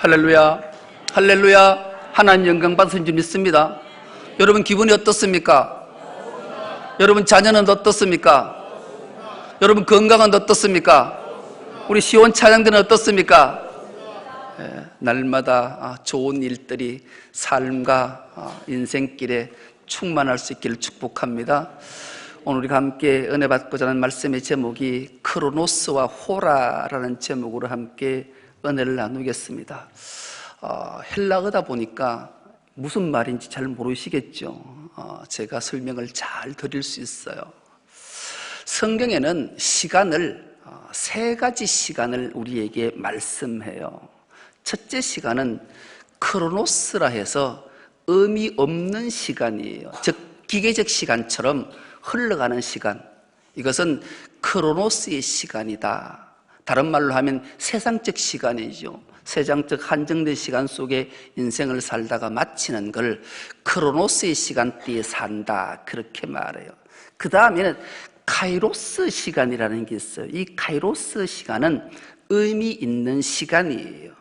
할렐루야, 할렐루야. 하나님 영광 받으신 줄 믿습니다. 여러분 기분이 어떻습니까? 여러분 자녀는 어떻습니까? 여러분 건강은 어떻습니까? 우리 시온 찬양들은 어떻습니까? 날마다 좋은 일들이 삶과 인생길에 충만할 수 있기를 축복합니다. 오늘 우리가 함께 은혜 받고자 하는 말씀의 제목이 크로노스와 호라라는 제목으로 함께 은혜를 나누겠습니다. 헬라어다 보니까 무슨 말인지 잘 모르시겠죠. 제가 설명을 잘 드릴 수 있어요. 성경에는 시간을 세 가지 시간을 우리에게 말씀해요. 첫째 시간은 크로노스라 해서 의미 없는 시간이에요. 즉 기계적 시간처럼 흘러가는 시간, 이것은 크로노스의 시간이다. 다른 말로 하면 세상적 시간이죠. 세상적 한정된 시간 속에 인생을 살다가 마치는 걸 크로노스의 시간대에 산다, 그렇게 말해요. 그 다음에는 카이로스 시간이라는 게 있어요. 이 카이로스 시간은 의미 있는 시간이에요.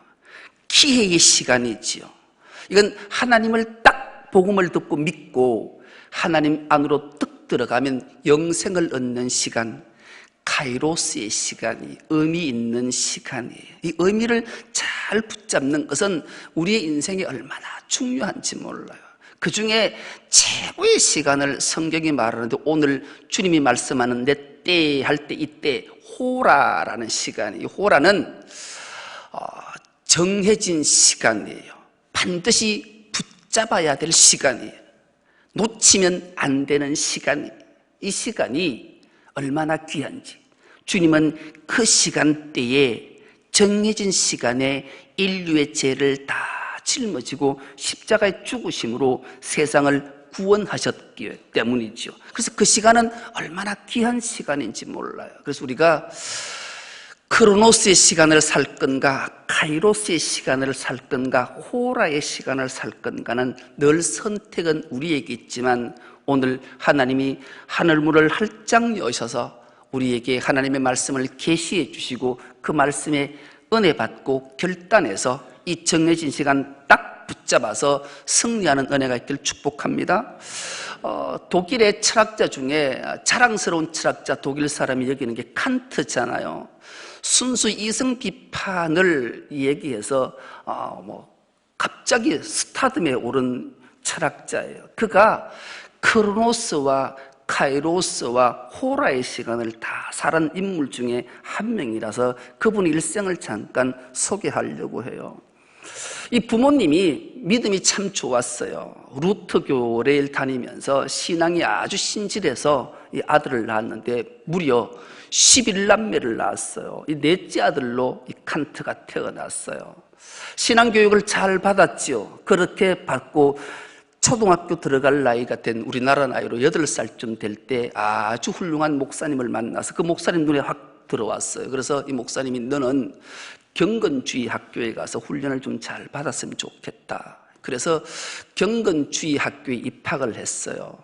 기회의 시간이지요. 이건 하나님을 딱 복음을 듣고 믿고 하나님 안으로 뜩 들어가면 영생을 얻는 시간, 카이로스의 시간이 의미 있는 시간이에요. 이 의미를 잘 붙잡는 것은 우리의 인생이 얼마나 중요한지 몰라요. 그 중에 최고의 시간을 성경이 말하는데 오늘 주님이 말씀하는 내 때 할 때 이때 호라라는 시간이에요. 호라는 정해진 시간이에요. 반드시 붙잡아야 될 시간이에요. 놓치면 안 되는 시간이에요. 이 시간이 얼마나 귀한지, 주님은 그 시간대에 정해진 시간에 인류의 죄를 다 짊어지고 십자가의 죽으심으로 세상을 구원하셨기 때문이죠. 그래서 그 시간은 얼마나 귀한 시간인지 몰라요. 그래서 우리가 크로노스의 시간을 살 건가, 카이로스의 시간을 살 건가, 호라의 시간을 살 건가는 늘 선택은 우리에게 있지만 오늘 하나님이 하늘문을 활짝 여셔서 우리에게 하나님의 말씀을 계시해 주시고 그 말씀에 은혜 받고 결단해서 이 정해진 시간 딱 붙잡아서 승리하는 은혜가 있기를 축복합니다. 독일의 철학자 중에 자랑스러운 철학자, 독일 사람이 여기는 게 칸트잖아요. 순수 이성 비판을 얘기해서 갑자기 스타덤에 오른 철학자예요. 그가 크로노스와 카이로스와 호라의 시간을 다 살은 인물 중에 한 명이라서 그분의 일생을 잠깐 소개하려고 해요. 이 부모님이 믿음이 참 좋았어요. 루터 교회를 다니면서 신앙이 아주 신실해서 이 아들을 낳았는데 무려 11남매를 낳았어요. 이 넷째 아들로 이 칸트가 태어났어요. 신앙교육을 잘 받았지요. 그렇게 받고 초등학교 들어갈 나이가 된 우리나라 나이로 8살쯤 될 때 아주 훌륭한 목사님을 만나서 그 목사님 눈에 확 들어왔어요. 그래서 이 목사님이 너는 경건주의 학교에 가서 훈련을 좀 잘 받았으면 좋겠다. 그래서 경건주의 학교에 입학을 했어요.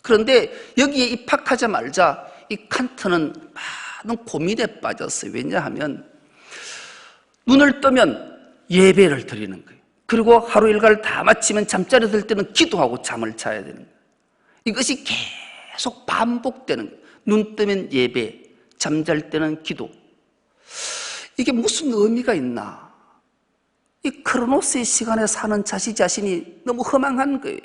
그런데 여기에 입학하자마자 이 칸트는 많은 고민에 빠졌어요. 왜냐하면 눈을 뜨면 예배를 드리는 거예요. 그리고 하루 일과를 다 마치면 잠자리 들 때는 기도하고 잠을 자야 되는 거예요. 이것이 계속 반복되는 거예요. 눈 뜨면 예배, 잠잘 때는 기도. 이게 무슨 의미가 있나? 이 크로노스의 시간에 사는 자신이 너무 허망한 거예요.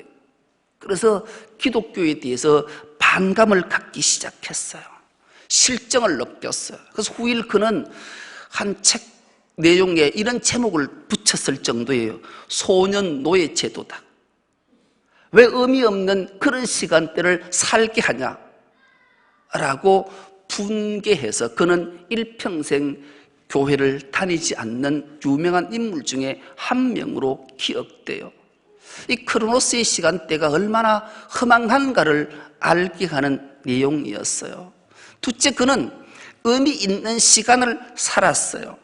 그래서 기독교에 대해서 반감을 갖기 시작했어요. 실정을 느꼈어요. 그래서 후일 그는 한 책 내용에 이런 제목을 붙였을 정도예요. 소년 노예 제도다. 왜 의미 없는 그런 시간대를 살게 하냐라고 분개해서 그는 일평생 교회를 다니지 않는 유명한 인물 중에 한 명으로 기억돼요. 이 크로노스의 시간대가 얼마나 허망한가를 알게 하는 내용이었어요. 둘째, 그는 의미 있는 시간을 살았어요.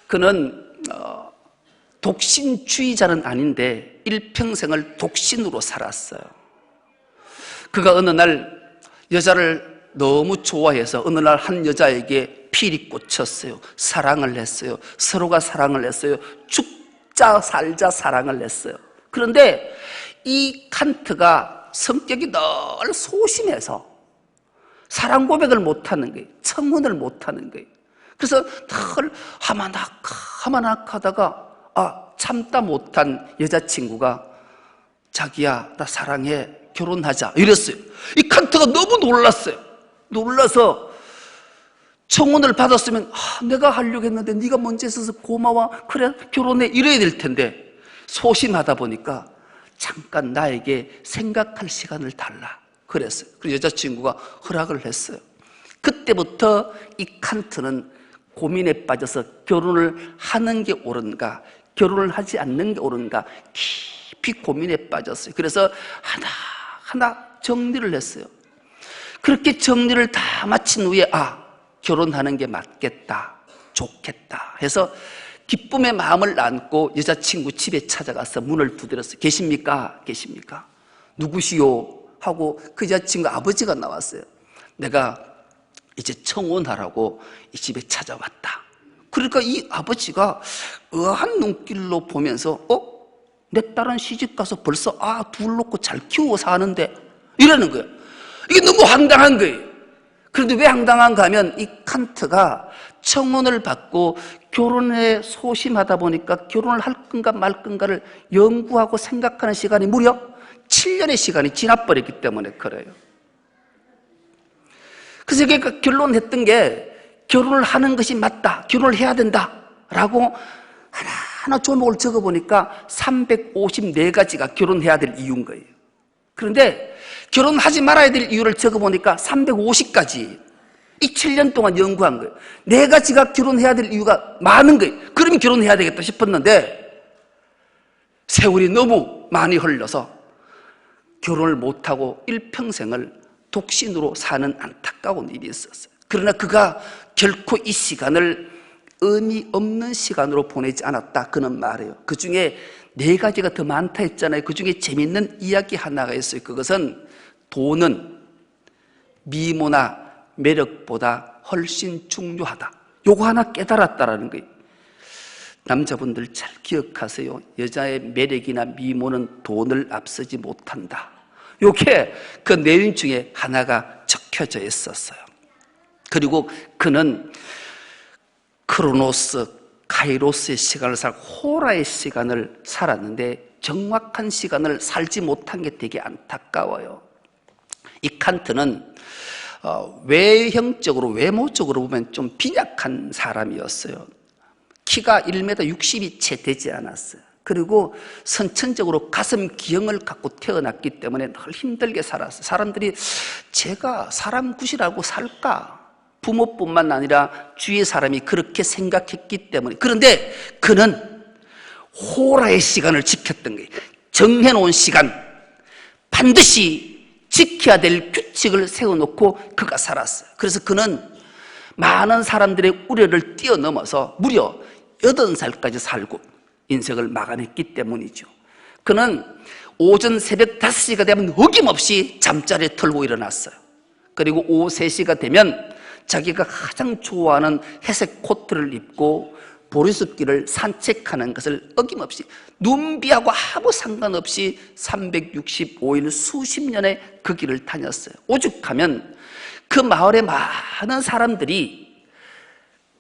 그는 독신주의자는 아닌데 일평생을 독신으로 살았어요. 그가 어느 날 여자를 너무 좋아해서 어느 날 한 여자에게 필이 꽂혔어요. 사랑을 했어요. 서로가 사랑을 했어요. 죽자 살자 사랑을 했어요. 그런데 이 칸트가 성격이 늘 소심해서 사랑 고백을 못하는 거예요. 청혼을 못하는 거예요. 그래서 늘 하마낙 하다가 참다 못한 여자친구가 자기야 나 사랑해 결혼하자 이랬어요. 이 칸트가 너무 놀랐어요. 놀라서 청혼을 받았으면 내가 하려고 했는데 네가 먼저 했어서 고마워 그래 결혼해 이래야 될 텐데 소심하다 보니까 잠깐 나에게 생각할 시간을 달라 그랬어요. 그래서 여자친구가 허락을 했어요. 그때부터 이 칸트는 고민에 빠져서 결혼을 하는 게 옳은가 결혼을 하지 않는 게 옳은가 깊이 고민에 빠졌어요. 그래서 하나하나 정리를 했어요. 그렇게 정리를 다 마친 후에 결혼하는 게 맞겠다 좋겠다 해서 기쁨의 마음을 안고 여자친구 집에 찾아가서 문을 두드렸어요. 계십니까? 계십니까? 누구시오? 하고 그 여자친구 아버지가 나왔어요. 내가 이제 청혼하라고 이 집에 찾아왔다. 그러니까 이 아버지가 의아한 눈길로 보면서 내 딸은 시집가서 벌써 둘 놓고 잘 키우고 사는데 이러는 거예요. 이게 너무 황당한 거예요. 그런데 왜 황당한가 하면 이 칸트가 청혼을 받고 결혼에 소심하다 보니까 결혼을 할 건가 말 건가를 연구하고 생각하는 시간이 무려 7년의 시간이 지나버렸기 때문에 그래요. 그래서 그러니까 결론했던 게 결혼을 하는 것이 맞다, 결혼을 해야 된다라고 하나하나 조목을 적어보니까 354가지가 결혼해야 될 이유인 거예요. 그런데 결혼하지 말아야 될 이유를 적어보니까 350가지. 이 7년 동안 연구한 거예요. 4가지가 결혼해야 될 이유가 많은 거예요. 그러면 결혼해야 되겠다 싶었는데 세월이 너무 많이 흘러서 결혼을 못하고 일평생을 독신으로 사는 안타까운 일이 있었어요. 그러나 그가 결코 이 시간을 의미 없는 시간으로 보내지 않았다. 그는 말해요. 그 중에 4가지가 더 많다 했잖아요. 그 중에 재밌는 이야기 하나가 있어요. 그것은 돈은 미모나 매력보다 훨씬 중요하다. 요거 하나 깨달았다라는 거예요. 남자분들 잘 기억하세요. 여자의 매력이나 미모는 돈을 앞서지 못한다. 요게 그 내용 중에 하나가 적혀져 있었어요. 그리고 그는 크로노스, 카이로스의 시간을 살고 호라의 시간을 살았는데 정확한 시간을 살지 못한 게 되게 안타까워요. 이 칸트는 외형적으로 외모적으로 보면 좀 빈약한 사람이었어요. 키가 1m 60이 채 되지 않았어요. 그리고 선천적으로 가슴 기형을 갖고 태어났기 때문에 늘 힘들게 살았어요. 사람들이 제가 사람 굿이라고 살까? 부모뿐만 아니라 주위의 사람이 그렇게 생각했기 때문에. 그런데 그는 호라의 시간을 지켰던 거예요. 정해놓은 시간, 반드시 지켜야 될 규칙을 세워놓고 그가 살았어요. 그래서 그는 많은 사람들의 우려를 뛰어넘어서 무려 80살까지 살고 인생을 마감했기 때문이죠. 그는 오전 새벽 5시가 되면 어김없이 잠자리에 털고 일어났어요. 그리고 오후 3시가 되면 자기가 가장 좋아하는 회색 코트를 입고 보리숲길을 산책하는 것을 어김없이 눈비하고 아무 상관없이 365일 수십 년의 그 길을 다녔어요. 오죽하면 그 마을의 많은 사람들이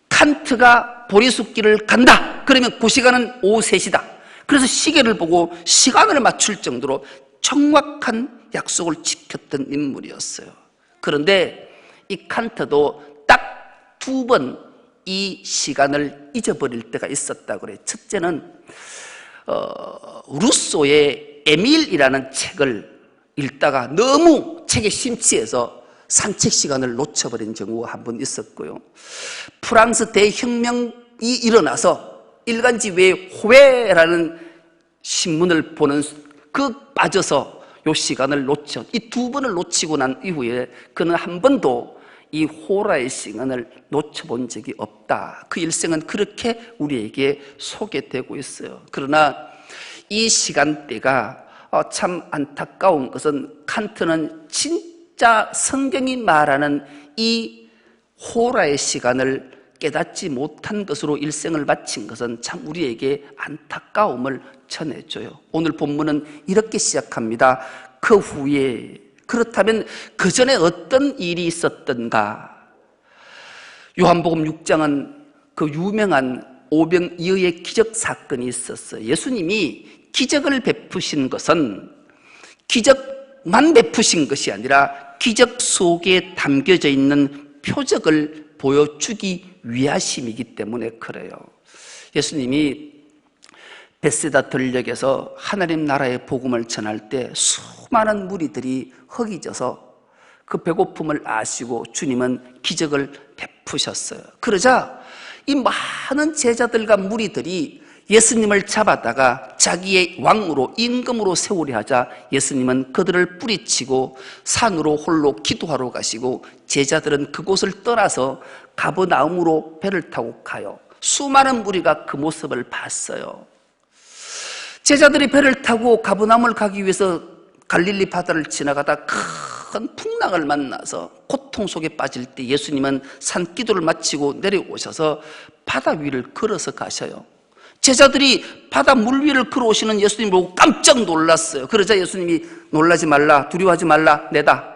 칸트가 보리숲길을 간다 그러면 그 시간은 오후 3시다. 그래서 시계를 보고 시간을 맞출 정도로 정확한 약속을 지켰던 인물이었어요. 그런데 이 칸트도 딱 2번 이 시간을 잊어버릴 때가 있었다고 그래요. 첫째는 루소의 에밀이라는 책을 읽다가 너무 책에 심취해서 산책 시간을 놓쳐버린 경우가 한 번 있었고요. 프랑스 대혁명이 일어나서 일간지 외에 호외라는 신문을 보는 그 빠져서 이 시간을 놓쳐 이 2번을 놓치고 난 이후에 그는 한 번도 이 호라의 시간을 놓쳐본 적이 없다. 그 일생은 그렇게 우리에게 소개되고 있어요. 그러나 이 시간대가 참 안타까운 것은 칸트는 진짜 성경이 말하는 이 호라의 시간을 깨닫지 못한 것으로 일생을 마친 것은 참 우리에게 안타까움을 전해줘요. 오늘 본문은 이렇게 시작합니다. 그 후에, 그렇다면 그 전에 어떤 일이 있었던가? 요한복음 6장은 그 유명한 오병이어의 기적 사건이 있었어요. 예수님이 기적을 베푸신 것은 기적만 베푸신 것이 아니라 기적 속에 담겨져 있는 표적을 보여주기 위하심이기 때문에 그래요. 예수님이 벳세다 들녘에서 하나님 나라의 복음을 전할 때 수많은 무리들이 허기져서 그 배고픔을 아시고 주님은 기적을 베푸셨어요. 그러자 이 많은 제자들과 무리들이 예수님을 잡아다가 자기의 왕으로 임금으로 세우려 하자 예수님은 그들을 뿌리치고 산으로 홀로 기도하러 가시고 제자들은 그곳을 떠나서 가버나움으로 배를 타고 가요. 수많은 무리가 그 모습을 봤어요. 제자들이 배를 타고 가버나움을 가기 위해서 갈릴리 바다를 지나가다 큰 풍랑을 만나서 고통 속에 빠질 때 예수님은 산기도를 마치고 내려오셔서 바다 위를 걸어서 가셔요. 제자들이 바다 물 위를 걸어오시는 예수님 보고 깜짝 놀랐어요. 그러자 예수님이 놀라지 말라, 두려워하지 말라, 내다.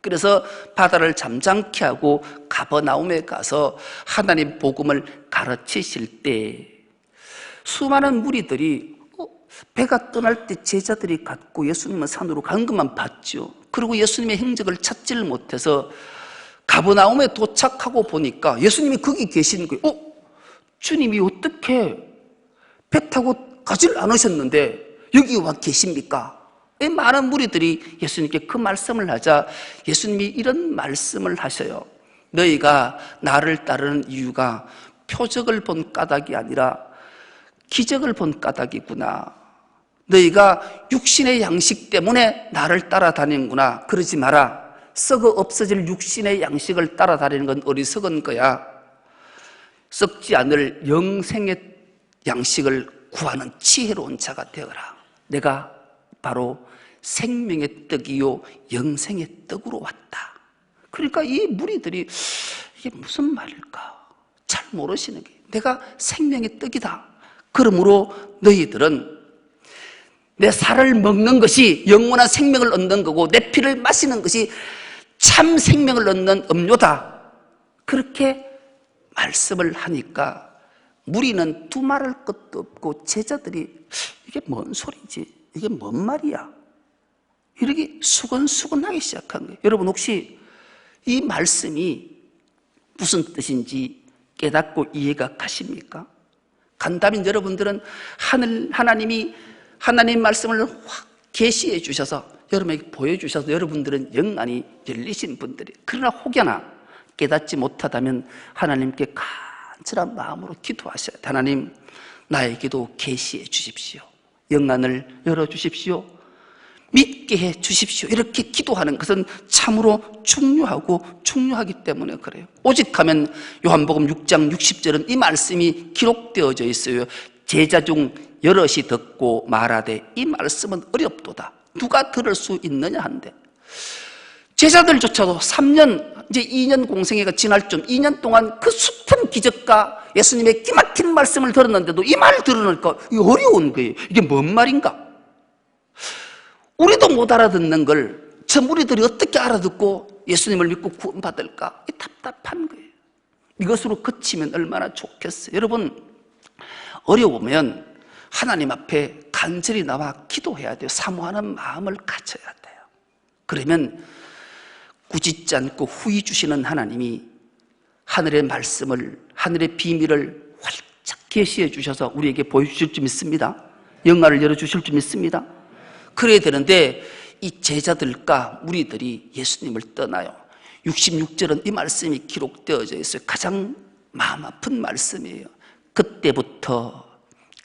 그래서 바다를 잠잠케 하고 가버나움에 가서 하나님 복음을 가르치실 때 수많은 무리들이 배가 떠날 때 제자들이 갔고 예수님은 산으로 간 것만 봤죠. 그리고 예수님의 행적을 찾지를 못해서 가버나움에 도착하고 보니까 예수님이 거기 계신 거예요. 주님이 어떻게 배 타고 가지를 않으셨는데 여기 와 계십니까? 많은 무리들이 예수님께 그 말씀을 하자 예수님이 이런 말씀을 하셔요. 너희가 나를 따르는 이유가 표적을 본 까닭이 아니라 기적을 본 까닭이구나. 너희가 육신의 양식 때문에 나를 따라다니는구나. 그러지 마라. 썩어 없어질 육신의 양식을 따라다니는 건 어리석은 거야. 썩지 않을 영생의 양식을 구하는 지혜로운 자가 되어라. 내가 바로 생명의 떡이요 영생의 떡으로 왔다. 그러니까 이 무리들이 이게 무슨 말일까? 잘 모르시는 게 내가 생명의 떡이다. 그러므로 너희들은 내 살을 먹는 것이 영원한 생명을 얻는 거고 내 피를 마시는 것이 참 생명을 얻는 음료다. 그렇게 말씀을 하니까 무리는 두말할 것도 없고 제자들이 이게 뭔 소리지? 이게 뭔 말이야? 이렇게 수근수근하기 시작한 거예요. 여러분 혹시 이 말씀이 무슨 뜻인지 깨닫고 이해가 가십니까? 간다면 여러분들은 하나님이 하나님 말씀을 확 계시해 주셔서 여러분에게 보여주셔서 여러분들은 영안이 열리신 분들이 그러나 혹여나 깨닫지 못하다면 하나님께 간절한 마음으로 기도하셔야 돼. 하나님 나에게도 계시해 주십시오. 영안을 열어주십시오. 믿게 해 주십시오. 이렇게 기도하는 것은 참으로 중요하기 때문에 그래요. 오직하면 요한복음 6장 60절은 이 말씀이 기록되어져 있어요. 제자 중 여럿이 듣고 말하되 이 말씀은 어렵도다. 누가 들을 수 있느냐 한데 제자들조차도 3년 이제 2년 공생애가 지날 쯤 2년 동안 그 숱한 기적과 예수님의 기막힌 말씀을 들었는데도 이 말을 들으니까 이게 어려운 거예요. 이게 뭔 말인가? 우리도 못 알아듣는 걸 저 무리들이 어떻게 알아듣고 예수님을 믿고 구원받을까? 이 답답한 거예요. 이것으로 그치면 얼마나 좋겠어요. 여러분 어려우면 하나님 앞에 간절히 나와 기도해야 돼요. 사모하는 마음을 가져야 돼요. 그러면 꾸짖지 않고 후히 주시는 하나님이 하늘의 말씀을, 하늘의 비밀을 활짝 계시해 주셔서 우리에게 보여주실 줄 믿습니다. 영화를 열어주실 줄 믿습니다. 그래야 되는데 이 제자들과 무리들이 예수님을 떠나요. 66절은 이 말씀이 기록되어져 있어요. 가장 마음 아픈 말씀이에요. 그때부터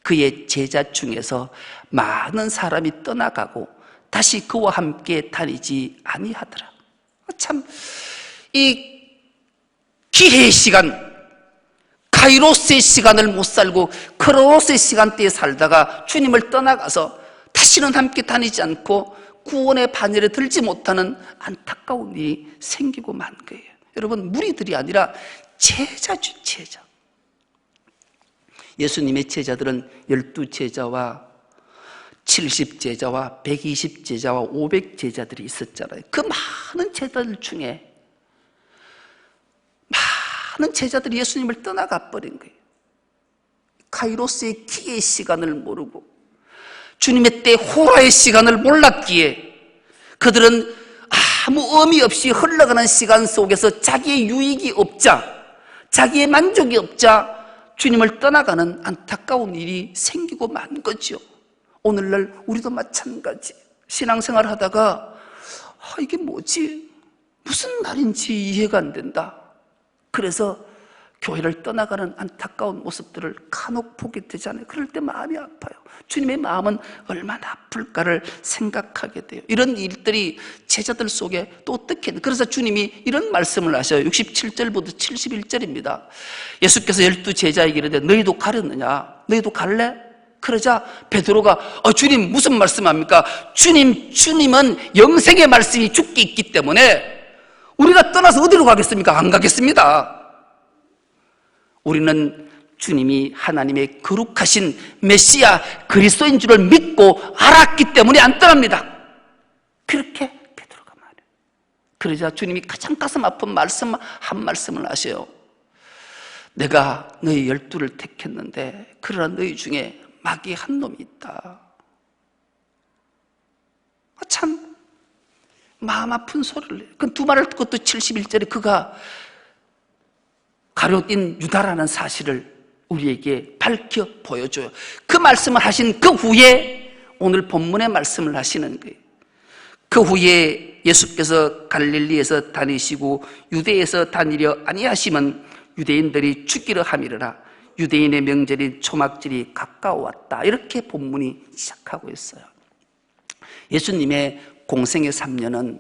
그의 제자 중에서 많은 사람이 떠나가고 다시 그와 함께 다니지 아니하더라. 참 이 기회의 시간, 카이로스의 시간을 못 살고 크로노스의 시간대에 살다가 주님을 떠나가서 다시는 함께 다니지 않고 구원의 반열에 들지 못하는 안타까운 일이 생기고 만 거예요. 여러분, 무리들이 아니라 제자죠, 제자. 예수님의 제자들은 12제자와 70제자와 120제자와 500제자들이 있었잖아요. 그 많은 제자들 중에 많은 제자들이 예수님을 떠나가 버린 거예요. 카이로스의 기의 시간을 모르고 주님의 때 호라의 시간을 몰랐기에 그들은 아무 의미 없이 흘러가는 시간 속에서 자기의 유익이 없자, 자기의 만족이 없자 주님을 떠나가는 안타까운 일이 생기고 만 거죠. 오늘날 우리도 마찬가지. 신앙생활 하다가 이게 뭐지? 무슨 말인지 이해가 안 된다. 그래서 교회를 떠나가는 안타까운 모습들을 간혹 보게 되잖아요. 그럴 때 마음이 아파요. 주님의 마음은 얼마나 아플까를 생각하게 돼요. 이런 일들이 제자들 속에 또 어떻게, 그래서 주님이 이런 말씀을 하셔요. 67절부터 71절입니다. 예수께서 12제자에게 이르되 너희도 가렸느냐? 너희도 갈래? 그러자 베드로가 주님 무슨 말씀합니까? 주님은 영생의 말씀이 죽게 있기 때문에 우리가 떠나서 어디로 가겠습니까? 안 가겠습니다. 우리는 주님이 하나님의 거룩하신 메시아 그리스도인 줄을 믿고 알았기 때문에 안 떠납니다. 그렇게 베드로가 말해요. 그러자 주님이 가장 가슴 아픈 한 말씀을 하셔요. 내가 너희 12를 택했는데 그러나 너희 중에 마귀 한 놈이 있다. 참 마음 아픈 소리를 해요. 그 두 말을 듣고 또 71절에 그가 가룟인 유다라는 사실을 우리에게 밝혀 보여줘요. 그 말씀을 하신 그 후에 오늘 본문의 말씀을 하시는 거예요. 그 후에 예수께서 갈릴리에서 다니시고 유대에서 다니려 아니하시면 유대인들이 죽이려 함이라. 유대인의 명절인 초막절이 가까워왔다. 이렇게 본문이 시작하고 있어요. 예수님의 공생의 3년은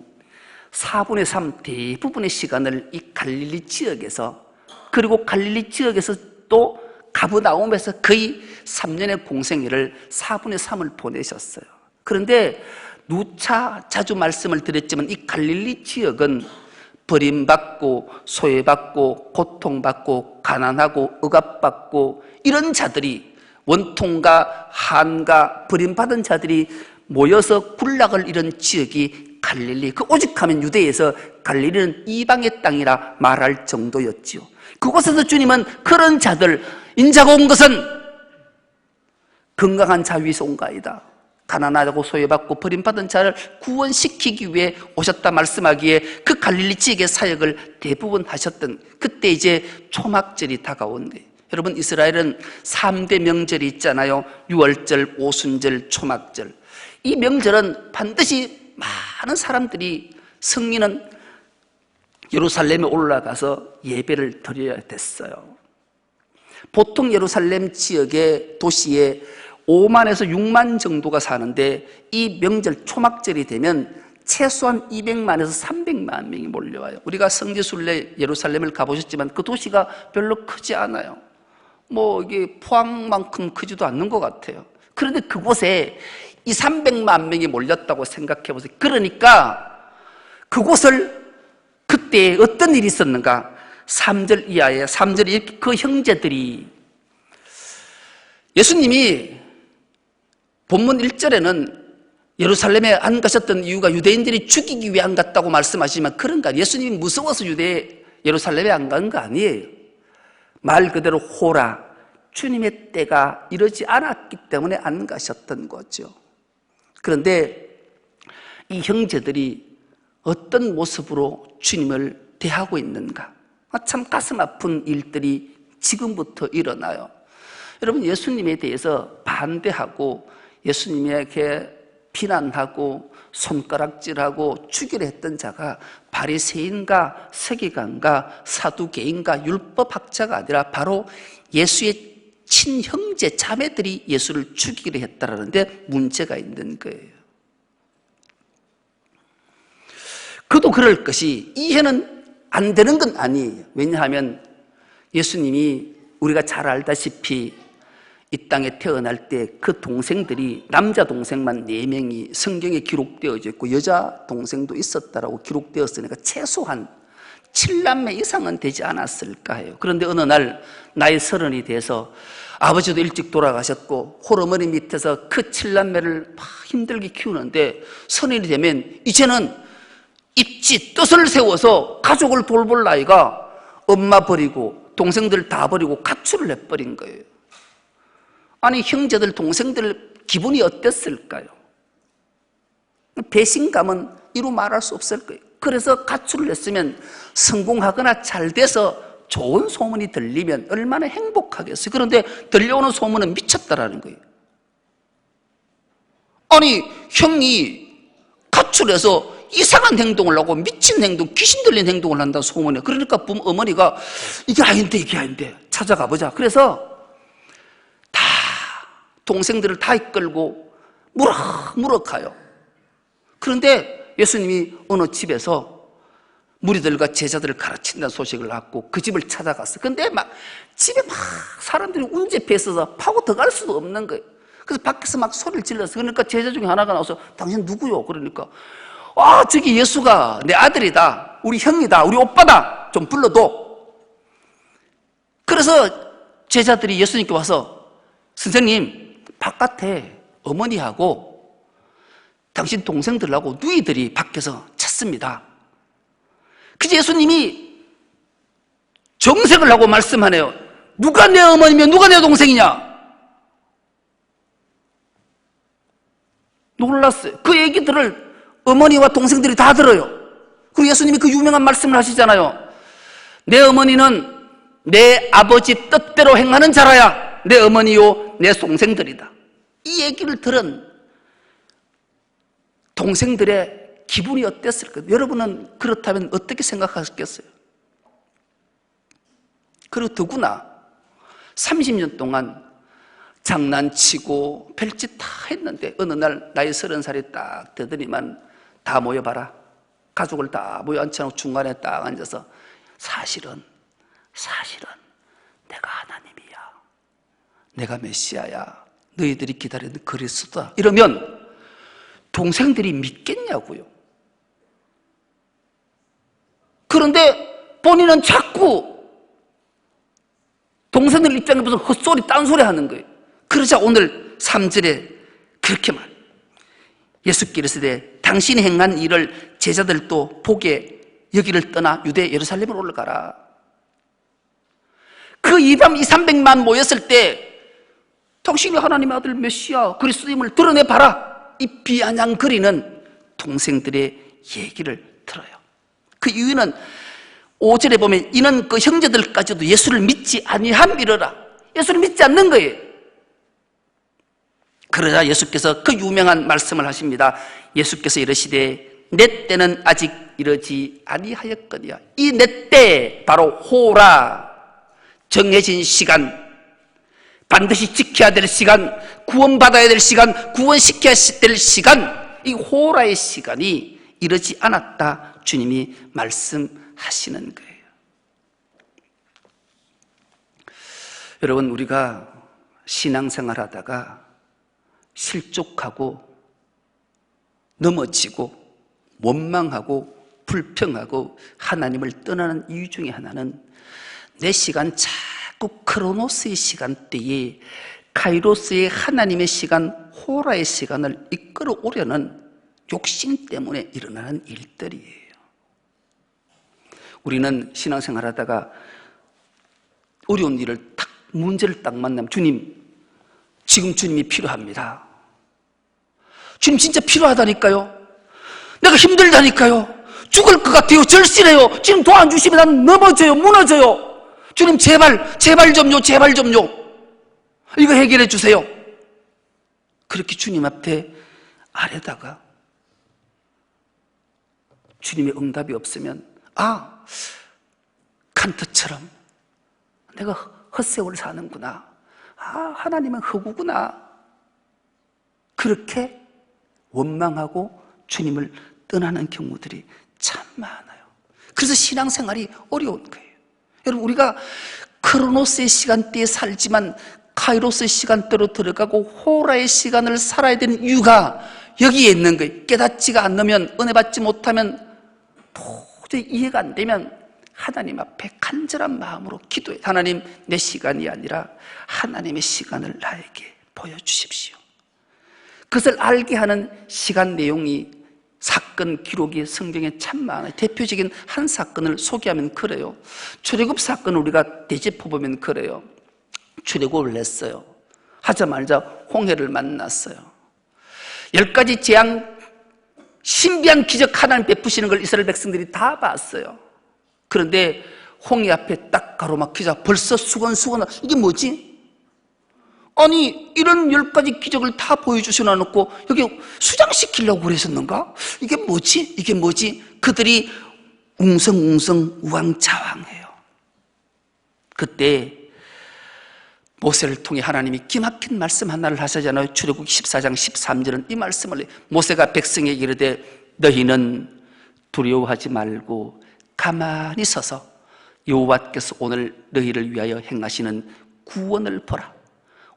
4분의 3 대부분의 시간을 이 갈릴리 지역에서, 그리고 갈릴리 지역에서 또 가브나움에서 거의 3년의 공생애를 4분의 3을 보내셨어요. 그런데 누차 자주 말씀을 드렸지만 이 갈릴리 지역은 버림받고 소외받고 고통받고 가난하고 억압받고 이런 자들이, 원통과 한과 버림받은 자들이 모여서 군락을 이룬 지역이 갈릴리, 그 오직하면 유대에서 갈릴리는 이방의 땅이라 말할 정도였지요. 그곳에서 주님은 그런 자들, 인자가 온 것은 건강한 자 위에서 온 거 아니다, 가난하고 소외받고 버림받은 자를 구원시키기 위해 오셨다 말씀하기에 그 갈릴리 지역의 사역을 대부분 하셨던, 그때 이제 초막절이 다가온 거예요. 여러분, 이스라엘은 3대 명절이 있잖아요. 유월절, 오순절, 초막절. 이 명절은 반드시 많은 사람들이, 성인은 예루살렘에 올라가서 예배를 드려야 됐어요. 보통 예루살렘 지역의 도시에 5만에서 6만 정도가 사는데 이 명절 초막절이 되면 최소한 200만에서 300만 명이 몰려와요. 우리가 성지순례 예루살렘을 가보셨지만 그 도시가 별로 크지 않아요. 이게 포항만큼 크지도 않는 것 같아요. 그런데 그곳에 이 300만 명이 몰렸다고 생각해 보세요. 그러니까 그곳을 그때 어떤 일이 있었는가? 3절 이하에, 3절에 그 형제들이, 예수님이 본문 1절에는 예루살렘에 안 가셨던 이유가 유대인들이 죽이기 위해 안 갔다고 말씀하시지만 그런가? 예수님이 무서워서 예루살렘에 안 간 거 아니에요. 말 그대로 호라, 주님의 때가 이르지 않았기 때문에 안 가셨던 거죠. 그런데 이 형제들이 어떤 모습으로 주님을 대하고 있는가? 참 가슴 아픈 일들이 지금부터 일어나요. 여러분, 예수님에 대해서 반대하고 예수님에게 비난하고 손가락질하고 죽이려 했던 자가 바리새인과 서기관과 사두개인과 율법학자가 아니라 바로 예수의 친형제 자매들이 예수를 죽이려 했다라는데 문제가 있는 거예요. 그도 그럴 것이, 이해는 안 되는 건 아니에요. 왜냐하면 예수님이 우리가 잘 알다시피 이 땅에 태어날 때 그 동생들이, 남자 동생만 4명이 성경에 기록되어져 있고 여자 동생도 있었다라고 기록되었으니까 최소한 7남매 이상은 되지 않았을까 해요. 그런데 어느 날 나이 30이 돼서 아버지도 일찍 돌아가셨고 홀어머니 밑에서 그 7남매를 막 힘들게 키우는데 30이 되면 이제는 입지 뜻을 세워서 가족을 돌볼 나이가 엄마 버리고 동생들 다 버리고 가출을 해버린 거예요. 아니 형제들 동생들 기분이 어땠을까요? 배신감은 이루 말할 수 없을 거예요. 그래서 가출을 했으면 성공하거나 잘 돼서 좋은 소문이 들리면 얼마나 행복하겠어요. 그런데 들려오는 소문은 미쳤다라는 거예요. 아니 형이 가출해서 이상한 행동을 하고 미친 행동, 귀신 들린 행동을 한다 소문에. 그러니까 어머니가 이게 아닌데 찾아가 보자. 그래서 다 동생들을 다 이끌고 무럭무럭 가요. 그런데 예수님이 어느 집에서 무리들과 제자들을 가르친다는 소식을 갖고 그 집을 찾아갔어요. 근데 막 집에 막 사람들이 운집해 있어서 파고 들어갈 수도 없는 거예요. 그래서 밖에서 막 소리를 질렀어요. 그러니까 제자 중에 하나가 나와서 당신 누구요? 그러니까 저기 예수가 내 아들이다, 우리 형이다, 우리 오빠다, 좀 불러둬. 그래서 제자들이 예수님께 와서 선생님 바깥에 어머니하고 당신 동생들하고 누이들이 밖에서 찾습니다. 그래서 예수님이 정색을 하고 말씀하네요. 누가 내 어머니며 누가 내 동생이냐? 놀랐어요. 그 얘기들을 어머니와 동생들이 다 들어요. 그리고 예수님이 그 유명한 말씀을 하시잖아요. 내 어머니는 내 아버지 뜻대로 행하는 자라야 내 어머니요 내 동생들이다. 이 얘기를 들은 동생들의 기분이 어땠을까요? 여러분은 그렇다면 어떻게 생각하셨겠어요? 그리고 더구나 30년 동안 장난치고 별짓 다 했는데 어느 날 나이 30살이 딱 되더니만 다 모여봐라. 가족을 다 모여 앉혀놓고 중간에 딱 앉아서 사실은 내가 하나님이야, 내가 메시아야, 너희들이 기다리는 그리스도다 이러면 동생들이 믿겠냐고요. 그런데 본인은 자꾸 동생들 입장에 무슨 헛소리 딴소리 하는 거예요. 그러자 오늘 3절에 그렇게 말, 예수께서 이르시되 당신이 행한 일을 제자들도 보게 여기를 떠나 유대 예루살렘으로 올라가라. 그 200~300만 모였을 때 당신이 하나님의 아들 메시아 그리스도임을 드러내봐라. 이 비아냥거리는 동생들의 얘기를 들어요. 그 이유는 5절에 보면 이는 그 형제들까지도 예수를 믿지 아니함이러라. 예수를 믿지 않는 거예요. 그러자 예수께서 그 유명한 말씀을 하십니다. 예수께서 이르시되 내 때는 아직 이르지 아니하였거니와. 이 내 때 바로 호라, 정해진 시간, 반드시 지켜야 될 시간, 구원받아야 될 시간, 구원시켜야 될 시간, 이 호라의 시간이 이르지 않았다 주님이 말씀하시는 거예요. 여러분, 우리가 신앙생활 하다가 실족하고 넘어지고 원망하고 불평하고 하나님을 떠나는 이유 중에 하나는 내 시간 자꾸 크로노스의 시간대에 카이로스의 하나님의 시간, 호라의 시간을 이끌어 오려는 욕심 때문에 일어나는 일들이에요. 우리는 신앙생활 하다가 어려운 일을 문제를 딱 만나면 주님, 지금 주님이 필요합니다. 주님 진짜 필요하다니까요. 내가 힘들다니까요. 죽을 것 같아요. 절실해요. 지금 도와주시면 난 넘어져요. 무너져요. 주님 제발 좀요. 이거 해결해 주세요. 그렇게 주님 앞에 아뢰다가 주님의 응답이 없으면 칸트처럼 내가 헛세월 사는구나. 하나님은 허구구나. 그렇게 원망하고 주님을 떠나는 경우들이 참 많아요. 그래서 신앙생활이 어려운 거예요. 여러분, 우리가 크로노스의 시간대에 살지만 카이로스의 시간대로 들어가고 호라의 시간을 살아야 되는 이유가 여기에 있는 거예요. 깨닫지가 않으면, 은혜 받지 못하면, 도저히 이해가 안 되면 하나님 앞에 간절한 마음으로 기도해. 하나님, 내 시간이 아니라 하나님의 시간을 나에게 보여주십시오. 그것을 알게 하는 시간 내용이, 사건 기록이 성경에 참 많아요. 대표적인 한 사건을 소개하면 그래요. 출애굽 사건을 우리가 되짚어보면 그래요. 출애굽을 냈어요. 하자마자 홍해를 만났어요. 10가지 재앙, 신비한 기적 하나님 베푸시는 걸 이스라엘 백성들이 다 봤어요. 그런데 홍해 앞에 딱 가로막히자 벌써 수건수건, 이게 뭐지? 아니, 이런 10가지 기적을 다 보여주시나 놓고 여기 수장시키려고 그러셨는가? 이게 뭐지? 이게 뭐지? 그들이 웅성웅성 우왕좌왕해요. 그때 모세를 통해 하나님이 기막힌 말씀 하나를 하시잖아요. 출애굽기 14장 13절은 이 말씀을 해요. 모세가 백성에게 이르되 너희는 두려워하지 말고 가만히 서서 여호와께서 오늘 너희를 위하여 행하시는 구원을 보라.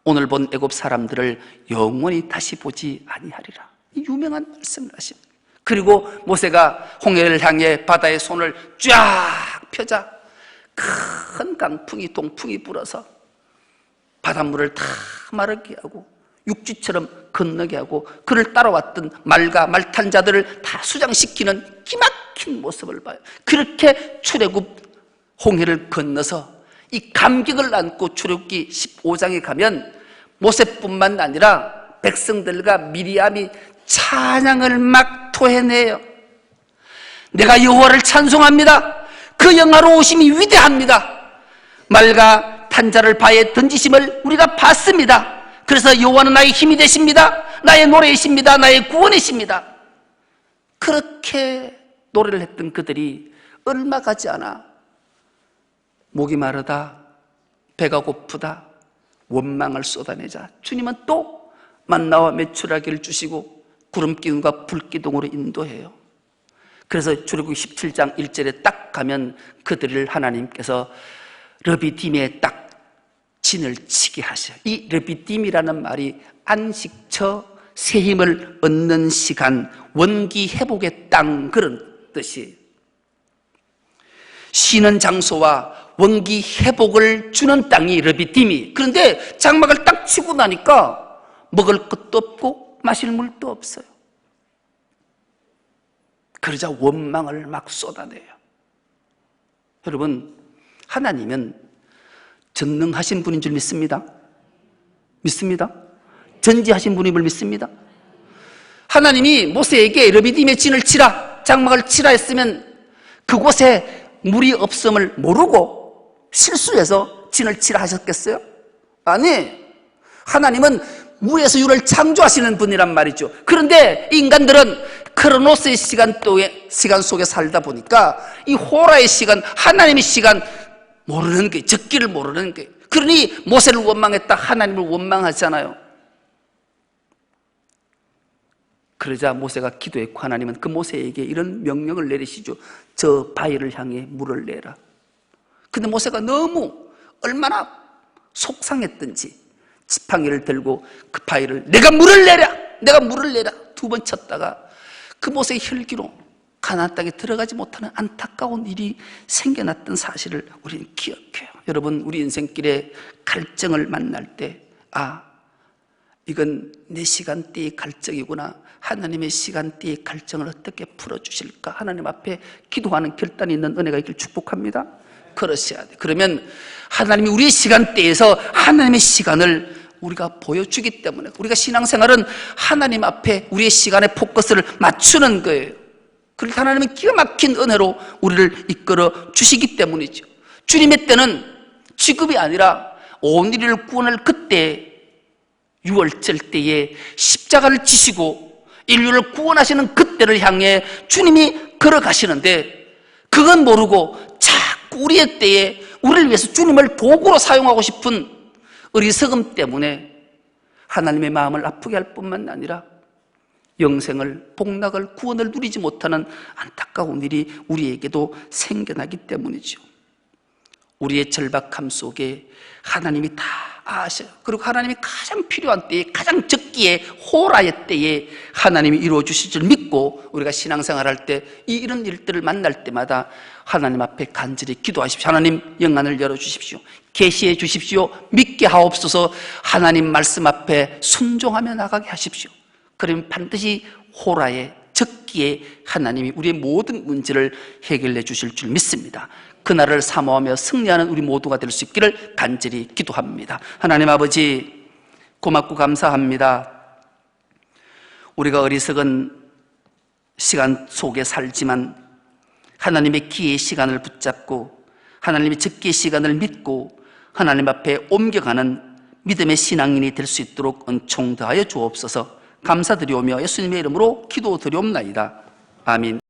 오늘 본 애굽 사람들을 영원히 다시 보지 아니하리라. 이 유명한 말씀을 하십니다. 그리고 모세가 홍해를 향해 바다의 손을 쫙 펴자 큰 강풍이, 동풍이 불어서 바닷물을 다 마르게 하고 육지처럼 건너게 하고 그를 따라왔던 말과 말탄 자들을 다 수장시키는 기막힌 모습을 봐요. 그렇게 출애굽 홍해를 건너서 이 감격을 안고 출애굽기 15장에 가면 모세뿐만 아니라 백성들과 미리암이 찬양을 막 토해내요. 내가 여호와를 찬송합니다. 그 영화로우심이 위대합니다. 말과 탄자를 바에 던지심을 우리가 봤습니다. 그래서 여호와는 나의 힘이 되십니다. 나의 노래이십니다. 나의 구원이십니다. 그렇게 노래를 했던 그들이 얼마 가지 않아 목이 마르다, 배가 고프다, 원망을 쏟아내자 주님은 또 만나와 메추라기를 주시고 구름기둥과 불기둥으로 인도해요. 그래서 출애굽기 17장 1절에 딱 가면 그들을 하나님께서 르비딤에 딱 진을 치게 하셔요. 이 르비딤이라는 말이 안식처, 새 힘을 얻는 시간, 원기 회복의 땅, 그런 뜻이. 쉬는 장소와 원기 회복을 주는 땅이 르비딤이. 그런데 장막을 딱 치고 나니까 먹을 것도 없고 마실 물도 없어요. 그러자 원망을 막 쏟아내요. 여러분, 하나님은 전능하신 분인 줄 믿습니다. 믿습니다. 전지하신 분임을 믿습니다. 하나님이 모세에게 르비딤의 진을 치라, 장막을 치라 했으면 그곳에 물이 없음을 모르고 실수해서 진을 치라 하셨겠어요? 아니, 하나님은 물에서 유를 창조하시는 분이란 말이죠. 그런데 인간들은 크로노스의 시간 속에 살다 보니까 이 호라의 시간, 하나님의 시간 모르는 거예요. 적기를 모르는 거예요. 그러니 모세를 원망했다, 하나님을 원망하잖아요. 그러자 모세가 기도했고 하나님은 그 모세에게 이런 명령을 내리시죠. 저 바위를 향해 물을 내라. 근데 모세가 너무 얼마나 속상했던지 지팡이를 들고 그 바위를 내가 물을 내라, 내가 물을 내라 2번 쳤다가 그 모세의 혈기로 가나안 땅에 들어가지 못하는 안타까운 일이 생겨났던 사실을 우리는 기억해요. 여러분, 우리 인생길에 갈증을 만날 때, 아, 이건 내 시간대의 갈증이구나. 하나님의 시간대의 갈증을 어떻게 풀어주실까? 하나님 앞에 기도하는 결단이 있는 은혜가 있길 축복합니다. 그러셔야 돼. 그러면 하나님이 우리의 시간대에서 하나님의 시간을 우리가 보여주기 때문에 우리가 신앙생활은 하나님 앞에 우리의 시간의 포커스를 맞추는 거예요. 그래서 하나님은 기가 막힌 은혜로 우리를 이끌어 주시기 때문이죠. 주님의 때는 지금이 아니라 오늘을 구원할 그때 6월절 때에 십자가를 지시고 인류를 구원하시는 그때를 향해 주님이 걸어가시는데 그건 모르고 자꾸 우리의 때에 우리를 위해서 주님을 도구로 사용하고 싶은 어리석음 때문에 하나님의 마음을 아프게 할 뿐만 아니라 영생을, 복락을, 구원을 누리지 못하는 안타까운 일이 우리에게도 생겨나기 때문이죠. 우리의 절박함 속에 하나님이 다 아셔요. 그리고 하나님이 가장 필요한 때에 가장 적기 적기에 호라의 때에 하나님이 이루어 주실 줄 믿고 우리가 신앙생활할 때 이런 일들을 만날 때마다 하나님 앞에 간절히 기도하십시오. 하나님 영안을 열어주십시오. 계시해 주십시오. 믿게 하옵소서. 하나님 말씀 앞에 순종하며 나가게 하십시오. 그러면 반드시 호라의 적기에 하나님이 우리의 모든 문제를 해결해 주실 줄 믿습니다. 그날을 사모하며 승리하는 우리 모두가 될 수 있기를 간절히 기도합니다. 하나님 아버지, 고맙고 감사합니다. 우리가 어리석은 시간 속에 살지만 하나님의 기회의 시간을 붙잡고 하나님의 적기의 시간을 믿고 하나님 앞에 옮겨가는 믿음의 신앙인이 될 수 있도록 은총 더하여 주옵소서. 감사드리오며 예수님의 이름으로 기도드리옵나이다. 아멘.